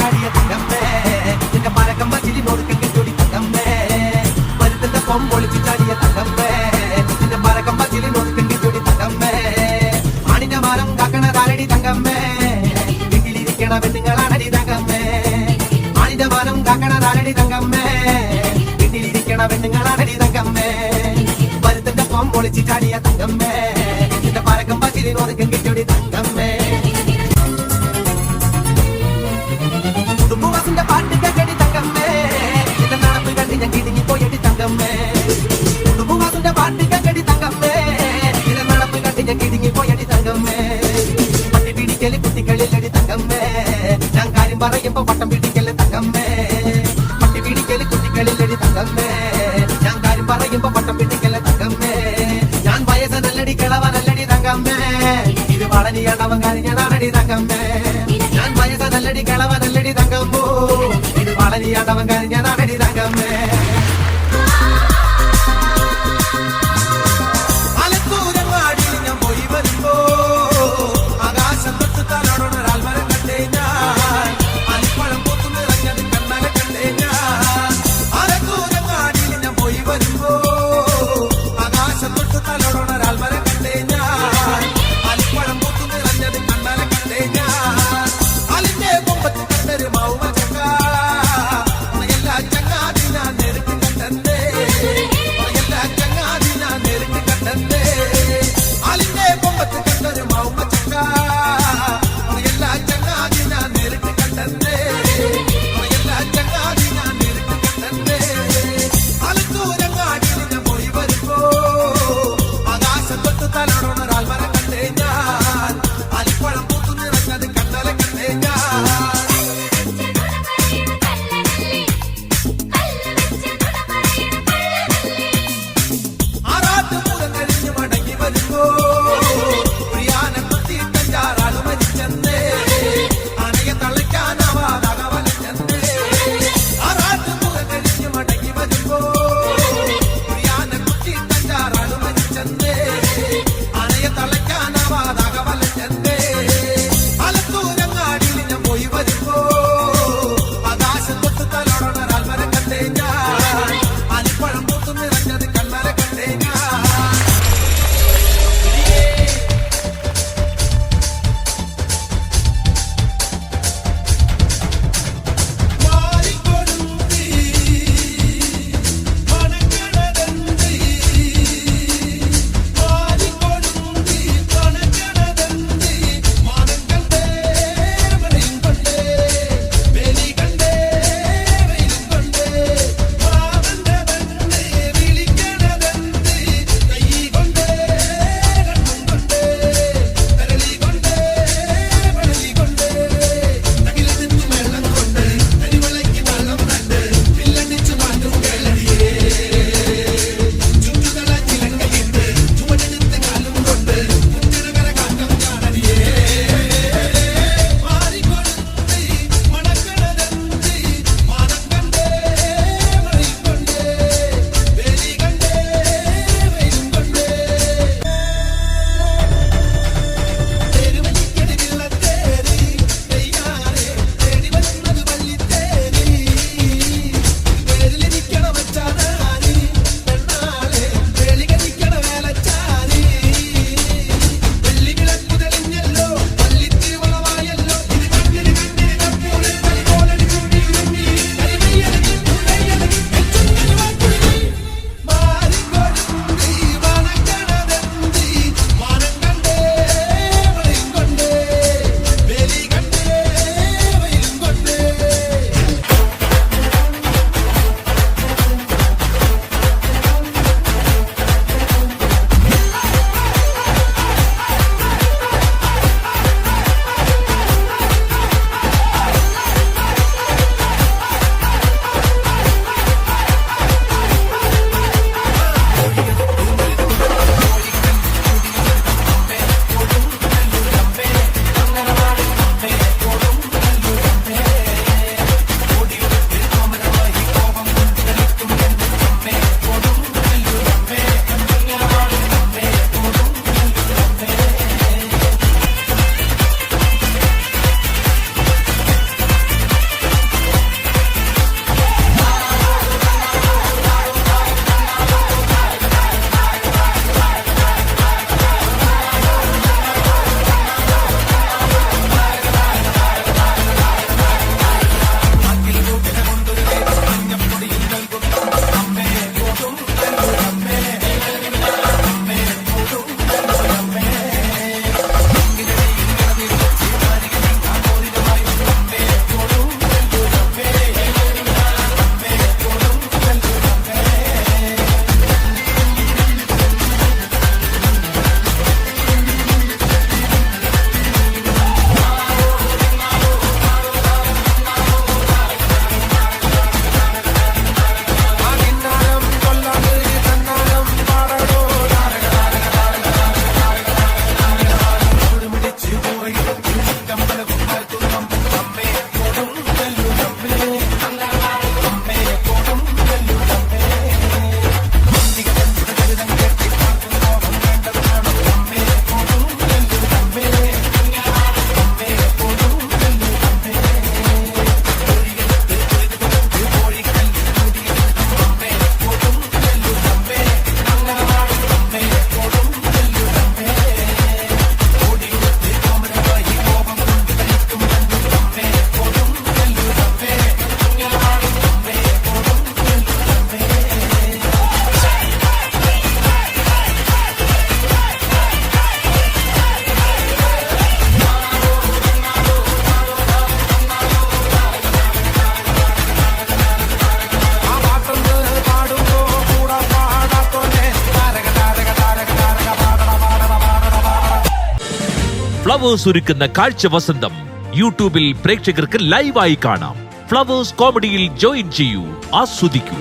ചാടിയ തങ്കമ്മേ നിന്റെ മരകം മച്ചിലി നോടുക്കെങ്കിൽ ചൊടി തങ്കമ്മേ മരുത്തിന്റെ കൊമ്പൊളിച്ച് ചാടിയ തങ്കമ്മേ നിന്റെ മരകം മച്ചിലി നോടുക്കെങ്കിൽ ചൊടി തങ്കമ്മേ ആണിന്റെ മരം കാക്കണതാരടി തങ്കമ്മേ വീട്ടിലിരിക്കണ പെണ്ണുങ്ങളാണടി തങ്കമ്മേ ആണിന്റെ മരം കാക്കണതാരടി തങ്കമ്മേ വീട്ടിലിരിക്കണ പെണ്ണുങ്ങളാണടി തങ്കമ്മേ മരുത്തിന്റെ കൊമ്പൊളിച്ച് ചാടിയ തങ്കമ്മേ നിന്റെ മരകം മച്ചിലി നോടുക്കെങ്കിൽ ചൊടി തങ്കമ്മേ പാട്ട് കേടി തങ്കമ്മേ നിന്റെ നടപ്പ് കണ്ട് ഞാൻ കിടുങ്ങി പോയടി തങ്കമ്മേ കുടുംബവാസിന്റെ പാട്ട് കേടി തങ്കമ്മേ നിന്റെ നടപ്പ് കണ്ട് ഞാൻ കിടുങ്ങി പോയടി തങ്കമ്മേ പട്ടി പിടിക്കല് കുട്ടികളിലടി തങ്കമ്മേ ഞാൻ കാര്യം പറയുമ്പോ പട്ടം പിടിക്കല് തങ്കമ്മേ പട്ടി പിടിക്കല് കുട്ടികളിലടി തങ്കമ്മേ ഞാൻ കാര്യം പറയുമ്പോ പട്ടം പിടിക്കല് തങ്കമ്മേ ഞാൻ വയസ്സനല്ലടി കിളവനല്ലടി തങ്കമ്മേ ഇത് വളനിയാണവൻ കാര്യനാണടി തങ്കമ്മേ ഞാൻ വയസ്സനല്ലടി കിളവനല്ലടി തങ്കമ്മോ ഇത് വളനിയാണവൻ കാര്യനാണടി തങ്കമ്മേ എല്ലാ ചങ്ങാതി ഞാൻ ഫ്ലവേഴ്സ് ഒരുക്കുന്ന കാഴ്ച വസന്തം യൂട്യൂബിൽ പ്രേക്ഷകർക്ക് ലൈവായി കാണാം. ഫ്ലവേഴ്സ് കോമഡിയിൽ ജോയിൻ ചെയ്യൂ, ആസ്വദിക്കൂ.